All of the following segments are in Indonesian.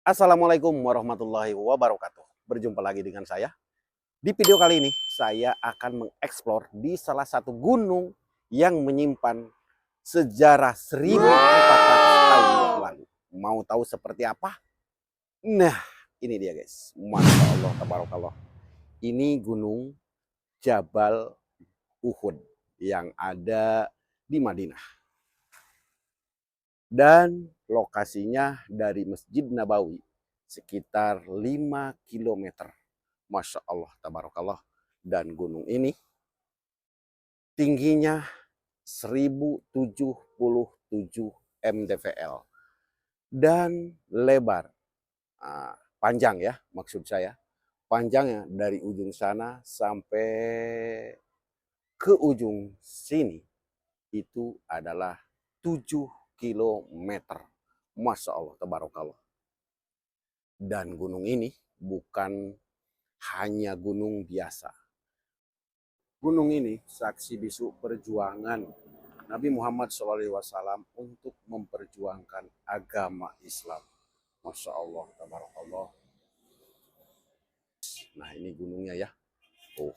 Assalamualaikum warahmatullahi wabarakatuh. Berjumpa lagi dengan saya. Di video kali ini, saya akan mengeksplor di salah satu gunung yang menyimpan sejarah 1400 tahun yang lalu. Mau tahu seperti apa? Nah, ini dia guys. Masya Allah, tabarakallah. Ini gunung Jabal Uhud yang ada di Madinah. Dan lokasinya dari Masjid Nabawi sekitar 5 kilometer. Masya Allah, tabarakallah. Dan gunung ini tingginya 1077 mdpl. Dan lebar, panjang ya maksud saya. Panjangnya dari ujung sana sampai ke ujung sini itu adalah 7 kilometer. Masya Allah, tabarakallah. Dan gunung ini bukan hanya gunung biasa. Gunung ini saksi bisu perjuangan Nabi Muhammad SAW untuk memperjuangkan agama Islam. Masya Allah, tabarakallah. Nah ini gunungnya ya. Oh,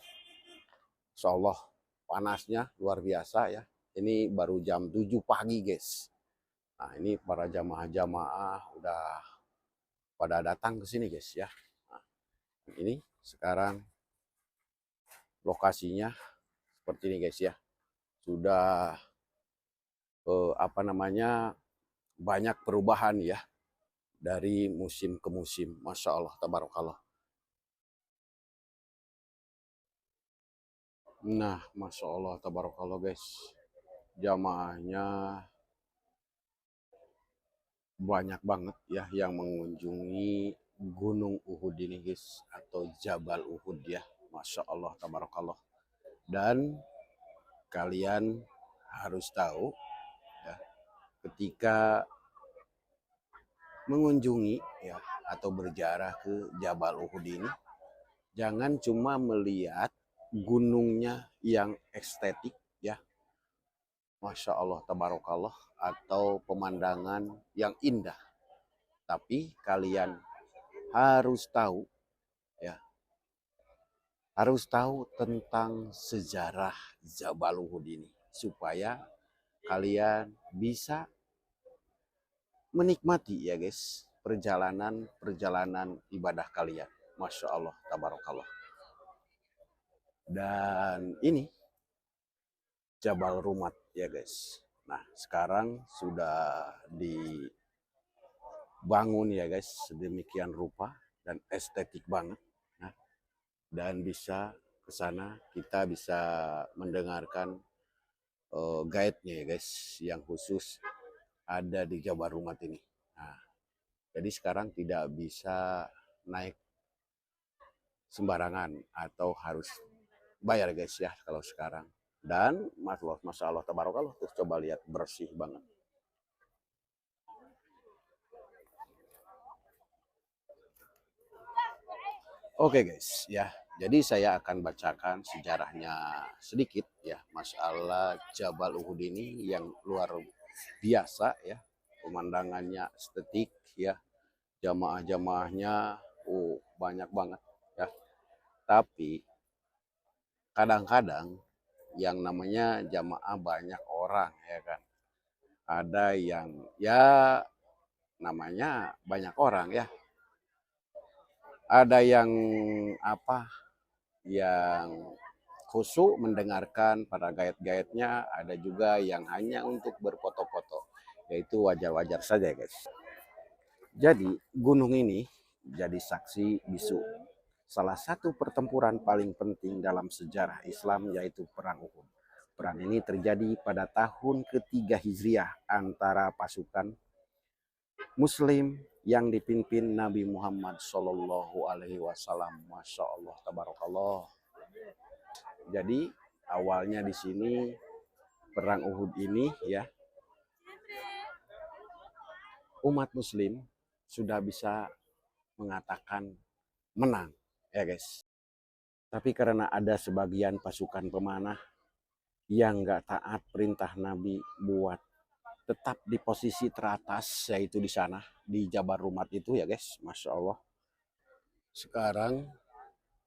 Masya Allah, panasnya luar biasa ya. Ini baru jam 7 pagi guys. Nah ini para jamaah-jamaah udah pada datang ke sini guys ya. Nah, ini sekarang lokasinya seperti ini guys ya. Sudah banyak perubahan ya dari musim ke musim. Masya Allah, tabarakallah. Nah, Masya Allah, tabarakallah guys. Jamaahnya banyak banget ya yang mengunjungi Gunung Uhud ini guys. Atau Jabal Uhud ya. Masya Allah, tabarakallah. Dan kalian harus tahu ya, ketika mengunjungi ya atau berziarah ke Jabal Uhud ini, jangan cuma melihat gunungnya yang estetik ya, Masya Allah, tabarakallah, atau pemandangan yang indah. Tapi kalian harus tahu ya, harus tahu tentang sejarah Jabal Uhud ini supaya kalian bisa menikmati ya guys perjalanan ibadah kalian. Masya Allah, tabarakallah. Dan ini Jabal Rumat ya guys. Nah sekarang sudah dibangun ya guys sedemikian rupa dan estetik banget. Nah, dan bisa ke sana kita bisa mendengarkan guide-nya ya guys yang khusus ada di Jabal Rumat ini. Nah, jadi sekarang tidak bisa naik sembarangan atau harus bayar guys ya kalau sekarang. Dan Masya Allah, tabarakallah, terus coba lihat bersih banget. Oke guys ya, jadi saya akan bacakan sejarahnya sedikit ya, masalah Jabal Uhud ini yang luar biasa ya, pemandangannya estetik ya, jamaah-jamaahnya banyak banget ya. Tapi kadang-kadang yang namanya jamaah banyak orang ya kan, ada yang ya namanya banyak orang ya, ada yang apa yang khusyuk mendengarkan para guide-guide-nya, ada juga yang hanya untuk berfoto-foto, yaitu wajar-wajar saja guys. Jadi gunung ini jadi saksi bisu salah satu pertempuran paling penting dalam sejarah Islam, yaitu Perang Uhud. Perang ini terjadi pada tahun ketiga Hijriah antara pasukan Muslim yang dipimpin Nabi Muhammad Shallallahu Alaihi Wasallam. Masya Allah, tabarakallah. Jadi awalnya di sini perang Uhud ini ya, umat Muslim sudah bisa mengatakan menang ya guys. Tapi karena ada sebagian pasukan pemanah yang nggak taat perintah Nabi buat tetap di posisi teratas, yaitu di sana di Jabal Rumat itu ya guys. Masya Allah. Sekarang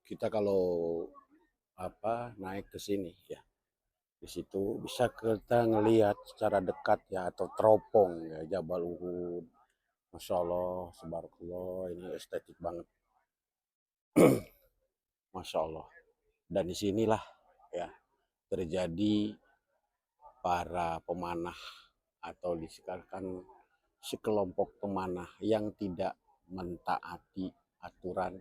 kita kalau naik ke sini ya, di situ bisa kita ngelihat secara dekat ya, atau teropong ya, Jabal Uhud. Masya Allah, subhanallah, ini estetik banget. Masya Allah. Dan disinilah ya terjadi para pemanah, atau dikatakan sekelompok pemanah yang tidak mentaati aturan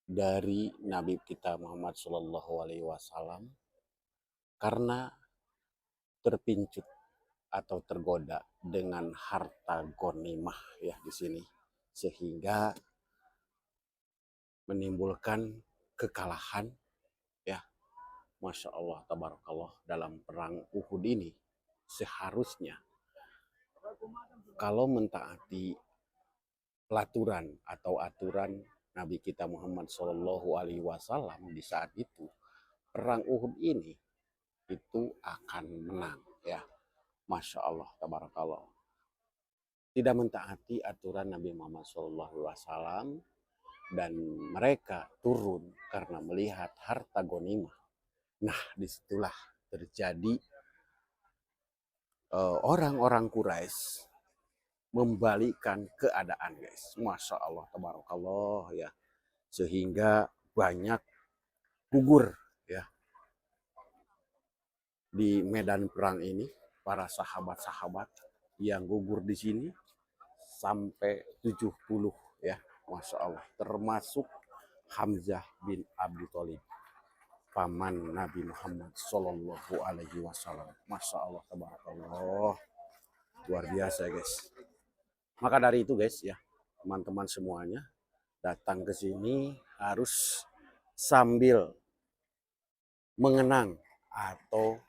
dari Nabi kita Muhammad Shallallahu Alaihi Wasallam karena terpincut atau tergoda dengan harta gonimah ya di sini, sehingga menimbulkan kekalahan ya. Masya Allah, tabarakallah, dalam perang Uhud ini seharusnya kalau mentaati pelaturan atau aturan Nabi kita Muhammad Shallallahu Alaihi Wasallam di saat itu, perang Uhud ini itu akan menang ya. Masya Allah, tabarakallah. Tidak mentaati aturan Nabi Muhammad SAW, dan mereka turun karena melihat harta gonimah. Nah, disitulah terjadi orang-orang Quraisy membalikkan keadaan guys. Masya Allah, tabarakallah ya. Sehingga banyak gugur ya di medan perang ini, para sahabat-sahabat yang gugur di sini sampai 70 ya. Masya Allah, termasuk Hamzah bin Abi Thalib, paman Nabi Muhammad Shallallahu Alaihi Wasallam. Masya Allah, tabarakallah, luar biasa guys. Maka dari itu guys ya, teman-teman semuanya datang ke sini harus sambil mengenang atau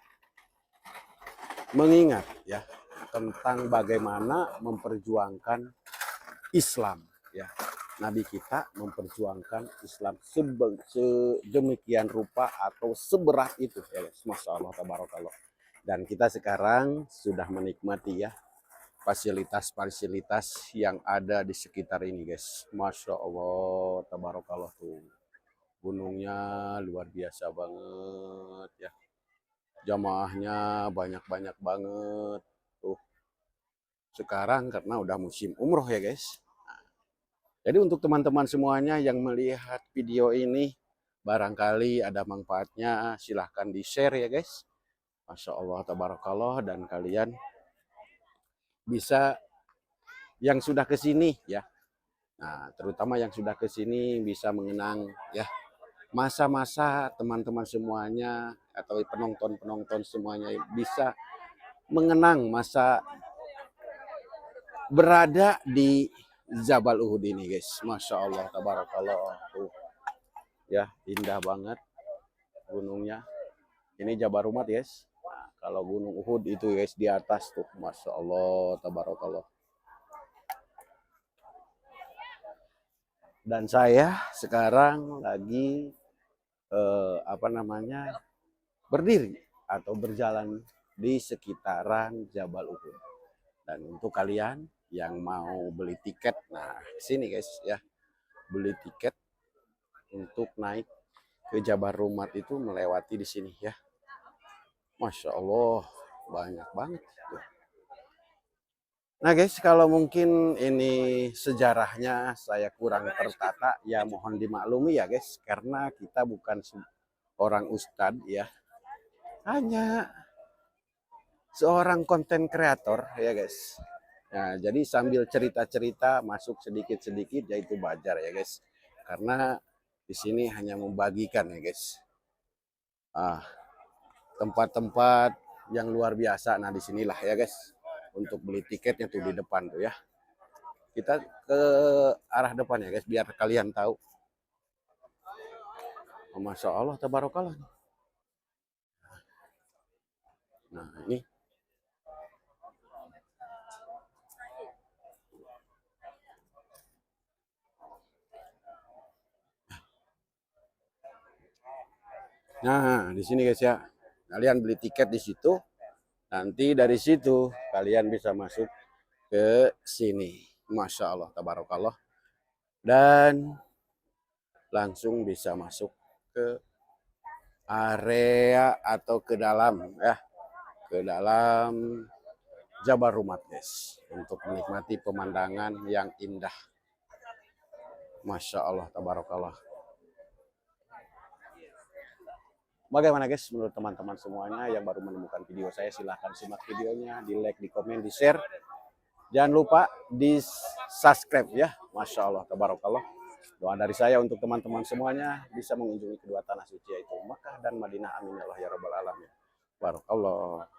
mengingat ya tentang bagaimana memperjuangkan Islam ya. Nabi kita memperjuangkan Islam sedemikian rupa atau seberat itu ya guys. Masya Allah, tabarakallah. Dan kita sekarang sudah menikmati ya fasilitas-fasilitas yang ada di sekitar ini guys. Masya Allah, tabarakallah, tuh gunungnya luar biasa banget ya. Jamaahnya banyak-banyak banget tuh. Sekarang karena udah musim umroh ya guys. Jadi untuk teman-teman semuanya yang melihat video ini, barangkali ada manfaatnya, silahkan di-share ya guys. Masya Allah, tabarakallah, dan kalian bisa yang sudah ke sini ya. Nah, terutama yang sudah ke sini bisa mengenang ya masa-masa teman-teman semuanya atau penonton-penonton semuanya bisa mengenang masa berada di Jabal Uhud ini guys. Masya Allah, tabarakallah, tuh ya, indah banget gunungnya. Ini Jabal Rumat guys. Nah, kalau Gunung Uhud itu guys di atas tuh. Masya Allah, tabarakallah. Dan saya sekarang lagi berdiri atau berjalan di sekitaran Jabal Uhud. Dan untuk kalian yang mau beli tiket, nah sini guys ya, beli tiket untuk naik ke Jabal Rumat itu melewati di sini ya. Masya Allah, banyak banget. Nah guys, kalau mungkin ini sejarahnya saya kurang tertata, ya mohon dimaklumi ya guys, karena kita bukan orang ustadz ya, hanya seorang konten kreator ya guys. Nah, jadi sambil cerita-cerita masuk sedikit-sedikit yaitu wajar ya guys. Karena di sini hanya membagikan ya guys. Tempat-tempat yang luar biasa. Nah, disinilah ya guys. Untuk beli tiketnya tuh di depan tuh ya. Kita ke arah depan ya guys biar kalian tahu. Oh, Masya Allah, tabarakallah. Nah, ini nah, di sini guys ya. Kalian beli tiket di situ. Nanti dari situ kalian bisa masuk ke sini. Masya Allah, tabarakallah. Dan langsung bisa masuk ke area atau ke dalam ya, ke dalam Jabal Rumat guys, untuk menikmati pemandangan yang indah. Masya Allah, tabarakallah. Bagaimana guys menurut teman-teman semuanya yang baru menemukan video saya? Silahkan simak videonya, di like, di komen, di share. Jangan lupa di subscribe ya. Masya Allah, tabarakallah. Doa dari saya untuk teman-teman semuanya bisa mengunjungi kedua tanah suci yaitu Makkah dan Madinah. Amin ya Allah ya Rabbal Alamin. Barakallah.